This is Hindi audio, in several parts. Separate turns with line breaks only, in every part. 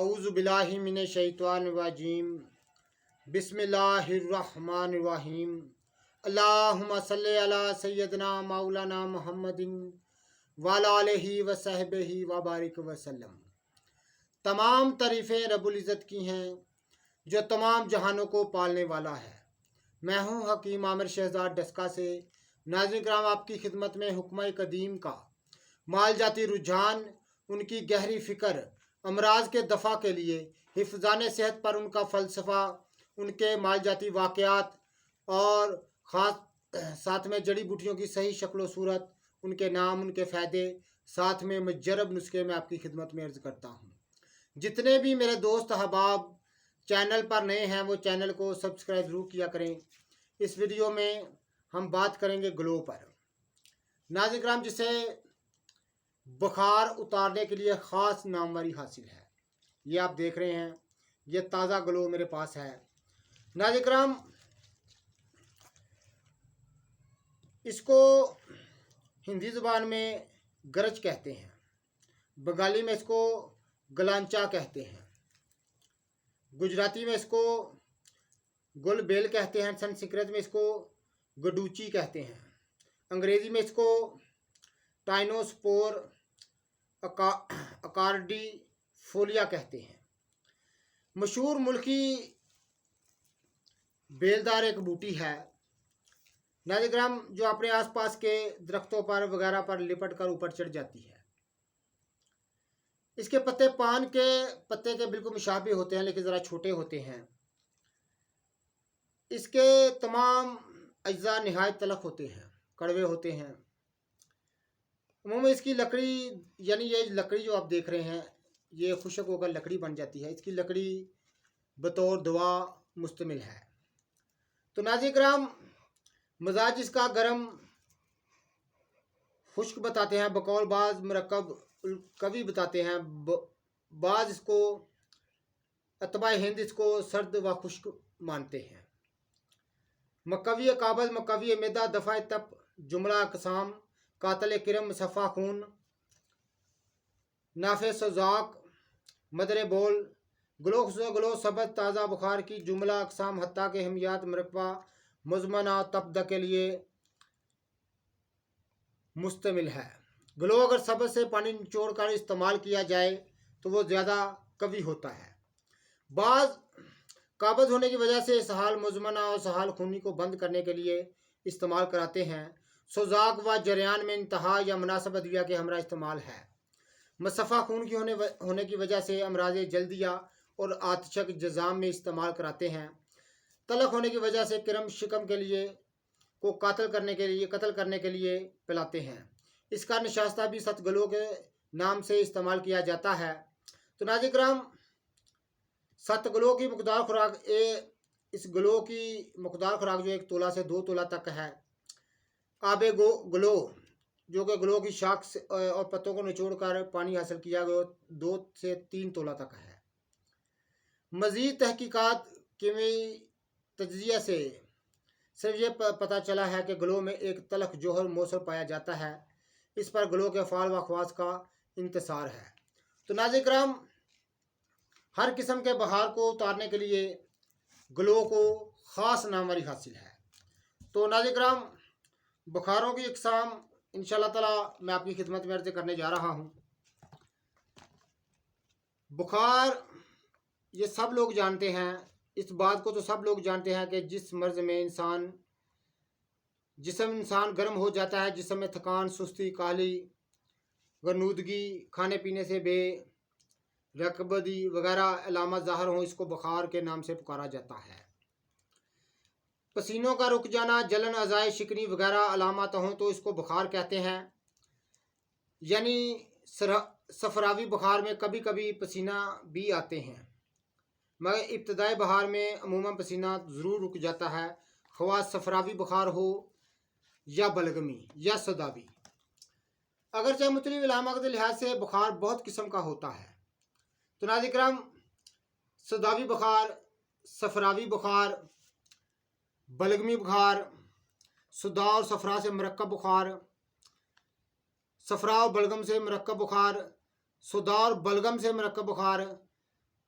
औज़ु बिल्लाहि मिनश शैतानिर रजीम बिस्मिल्लाहिर्रहमानिर्रहीम अल्लाहुम्मा सल्लि अला सय्यदना मौलाना मुहम्मदिन वअला आलिहि व सहबिहि व बारिक वसल्लम। तमाम तारीफ़ें रब्बुल इज़्ज़त की हैं जो तमाम जहानों को पालने वाला है। मैं हूँ हकीम आमिर शहजाद डस्का से। नाज़रीन किराम, आपकी खिदमत में हुक्म कदीम का माल जाती रुझान, उनकी गहरी फ़िक्र, अमराज के दफ़ा के लिए हिफ़्ज़ान सेहत पर उनका फ़लसफ़ा, उनके माल जाती वाक़यात और ख़ास साथ में जड़ी बूटियों की सही शक्ल सूरत, उनके नाम, उनके फ़ायदे, साथ में मुजर्रब नुस्खे में आपकी खिदमत में अर्ज़ करता हूँ। जितने भी मेरे दोस्त अहबाब चैनल पर नए हैं वो चैनल को सब्सक्राइब ज़रूर किया करें। इस वीडियो में हम बात करेंगे ग्लो पर। नाज़रीन किराम, जिसे बुखार उतारने के लिए ख़ास नामवरी हासिल है, ये आप देख रहे हैं, ये ताज़ा ग्लो मेरे पास है। नाज़रीन किराम, इसको हिंदी ज़ुबान में गरज कहते हैं, बंगाली में इसको गलांचा कहते हैं, गुजराती में इसको गुलबेल कहते हैं, संस्कृत में इसको गडूची कहते हैं, अंग्रेज़ी में इसको टाइनोस्पोर अकार्डिफोलिया कहते हैं। मशहूर मुल्की बेलदार एक बूटी है नाज़रीन किराम, जो अपने आसपास के दरख्तों पर वगैरह पर लिपट कर ऊपर चढ़ जाती है। इसके पत्ते पान के पत्ते के बिल्कुल मुशाबे होते हैं, लेकिन ज़रा छोटे होते हैं। इसके तमाम अज्जा नहायत तलख होते हैं, कड़वे होते हैं। उमूमन इसकी लकड़ी, यानी ये लकड़ी जो आप देख रहे हैं, ये खुशक होकर लकड़ी बन जाती है। इसकी लकड़ी बतौर दवा मुस्तमिल है। तो नाज़रीन किराम, मजाज इसका गर्म खुश्क बताते हैं, बकौल बाज मरकब कवि बताते हैं, बाज इसको अतबा हिंद इसको सर्द व खुश्क मानते हैं। मकवी काबज, मकवी मैदा, दफ़ा तप, जुमला कसाम, कातल किरम, सफ़ा खून, नाफे सजाक, मदर बोल, ग्लो सबत, ताज़ा बुखार की जुमला अकसाम, हत्ता के हमियात, मरकबा, मुजमना तपद के लिए मुस्तमिल है। ग्लो अगर सबत से पानी निचोड़ कर इस्तेमाल किया जाए तो वो ज़्यादा कवी होता है। बाज़ काबज होने की वजह से इसहाल, मुजमना और सहाल खूनी को बंद करने के लिए इस्तेमाल कराते हैं। सोजाक व जरियान में इंतहा या मुनासब अदविया के हमरा इस्तेमाल है। मसफ़ा खून की होने की वजह से अमराज जल्दिया और आतशक जज़ाम में इस्तेमाल कराते हैं। तलख होने की वजह से किरम शिकम के लिए को कत्ल करने के लिए पिलाते हैं। इसका निशास्ता भी सतगलो के नाम से इस्तेमाल किया जाता है। तो नाज़रीन किराम, सतगलो की मकदार खुराक इस गलो की मकदार खुराक जो 1 तोला से 2 तोला तक है। आबे गलो जो कि गलो की शाख और पत्तों को निचोड़कर पानी हासिल किया गया 2 से 3 तोला तक है। मज़ीद तहकीकात कीमियाई तज्ज़िया से सिर्फ ये पता चला है कि गलो में एक तलख जोहर मौसर पाया जाता है। इस पर गलो के फ़ाल व ख़वास का इंतसार है। तो नाज़रीन किराम, हर किस्म के बहार को उतारने के लिए गलो को ख़ास नामवरी हासिल है। तो नाज़रीन किराम, बुखारों की अक़साम इंशाअल्लाह ताला मैं आपकी खिदमत में अर्ज़ करने जा रहा हूँ। बुखार ये सब लोग जानते हैं, इस बात को तो सब लोग जानते हैं कि जिस मर्ज़ में जिस्म इंसान गर्म हो जाता है, जिस्म में थकान, सुस्ती, काली, गनूदगी, खाने पीने से बेरकबदी वगैरह अलामत ज़ाहिर हों, इसको बुखार के नाम से पुकारा जाता है। पसीनों का रुक जाना, जलन, अज़ाए शिकनी वगैरह अलामत हों तो इसको बुखार कहते हैं। यानी सफरावी बुखार में कभी कभी पसीना भी आते हैं, मगर इब्तदाई बहार में अमूमन पसीना ज़रूर रुक जाता है, ख्वाह सफरावी बुखार हो या बलगमी या सदावी। अगरचे मुख्तलिफ अलामत के लिहाज से बुखार बहुत किस्म का होता है। तो नाज़रीन किराम, सदावी बुखार, सफरावी बुखार, बलगमी बुखार, सुदा और सफरा से मरकब बुखार, सफरा और बलगम से मरकब बुखार, सुदा और बलगम से मरकब बुखार,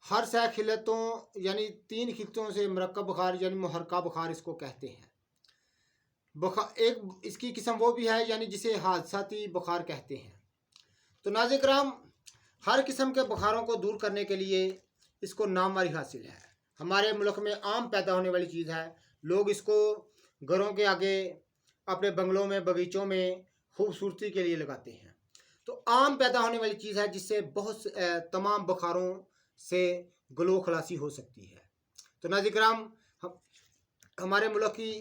हर सह खिलतों यानी 3 खिलतों से मरकब बुखार यानी मुहर्रका बुखार इसको कहते हैं। बुखार एक इसकी किस्म वो भी है यानी जिसे हादसाती बुखार कहते हैं। तो नाज़रीन किराम, हर किस्म के बुखारों को दूर करने के लिए इसको नामवारी हासिल है। हमारे मुल्क में आम पैदा होने वाली चीज़ है। लोग इसको घरों के आगे, अपने बंगलों में, बगीचों में खूबसूरती के लिए लगाते हैं। तो आम पैदा होने वाली चीज़ है जिससे बहुत तमाम बुखारों से गलो खलासी हो सकती है। तो नाज़रीन किराम, हमारे मुल्क की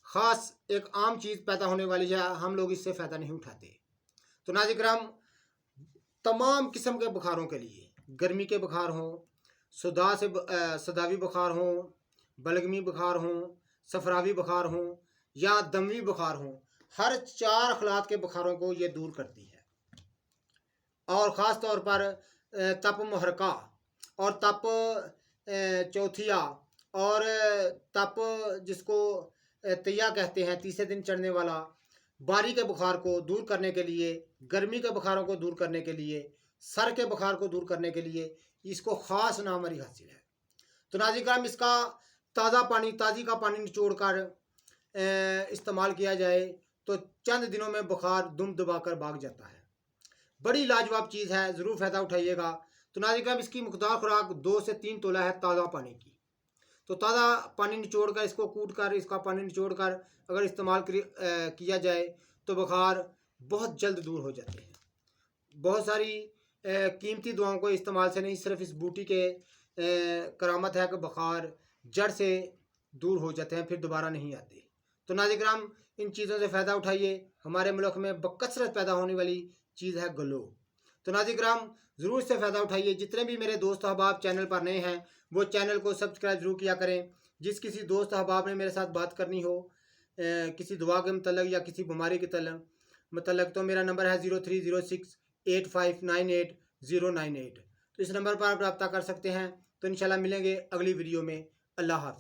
ख़ास एक आम चीज़ पैदा होने वाली है, हम लोग इससे फ़ायदा नहीं उठाते। तो नाज़रीन किराम, तमाम किस्म के बुखारों के लिए, गर्मी के बुखार हों, सदावी बुखार हों, बलगमी बुखार हों, सफरावी बुखार हों या दमवी बुखार हों, हर 4 अखलात के बुखारों को ये दूर करती है। और ख़ास तौर पर तप मुहर्रका और तप चौथिया और तप जिसको तैया कहते हैं, तीसरे दिन चढ़ने वाला, बारी के बुखार को दूर करने के लिए, गर्मी के बुखारों को दूर करने के लिए, सर के बुखार को दूर करने के लिए इसको ख़ास नामवरी हासिल है। तो नाज़रीन किराम, इसका ताज़ी का पानी निचोड़ कर इस्तेमाल किया जाए तो चंद दिनों में बुखार दुम दबाकर भाग जाता है। बड़ी लाजवाब चीज़ है, ज़रूर फ़ायदा उठाइएगा। तो नाज़रीन किराम, इसकी मुक़दार खुराक 2 से 3 तोला है ताज़ा पानी की। तो ताज़ा पानी निचोड़ कर, इसको कूट कर, इसका पानी निचोड़ कर अगर इस्तेमाल किया जाए तो बुखार बहुत जल्द दूर हो जाते हैं। बहुत सारी कीमती दवाओं को इस्तेमाल से नहीं, सिर्फ इस बूटी के करामत है कि बुखार जड़ से दूर हो जाते हैं, फिर दोबारा नहीं आते। तो नाज़रीन किराम, इन चीज़ों से फ़ायदा उठाइए। हमारे मुल्क में बकसरत पैदा होने वाली चीज़ है गलो। तो नाज़रीन किराम, ज़रूर इससे फ़ायदा उठाइए। जितने भी मेरे दोस्त अहबाब चैनल पर नए हैं वो चैनल को सब्सक्राइब ज़रूर किया करें। जिस किसी दोस्त अहबाब ने मेरे साथ बात करनी हो किसी दुआ के मतलब या किसी बीमारी के मतलब, तो मेरा नंबर है 03068598 098। तो इस नंबर पर आप रब्ता कर सकते हैं। तो इंशाल्लाह मिलेंगे अगली वीडियो में। अल्लाह हाफ़िज़।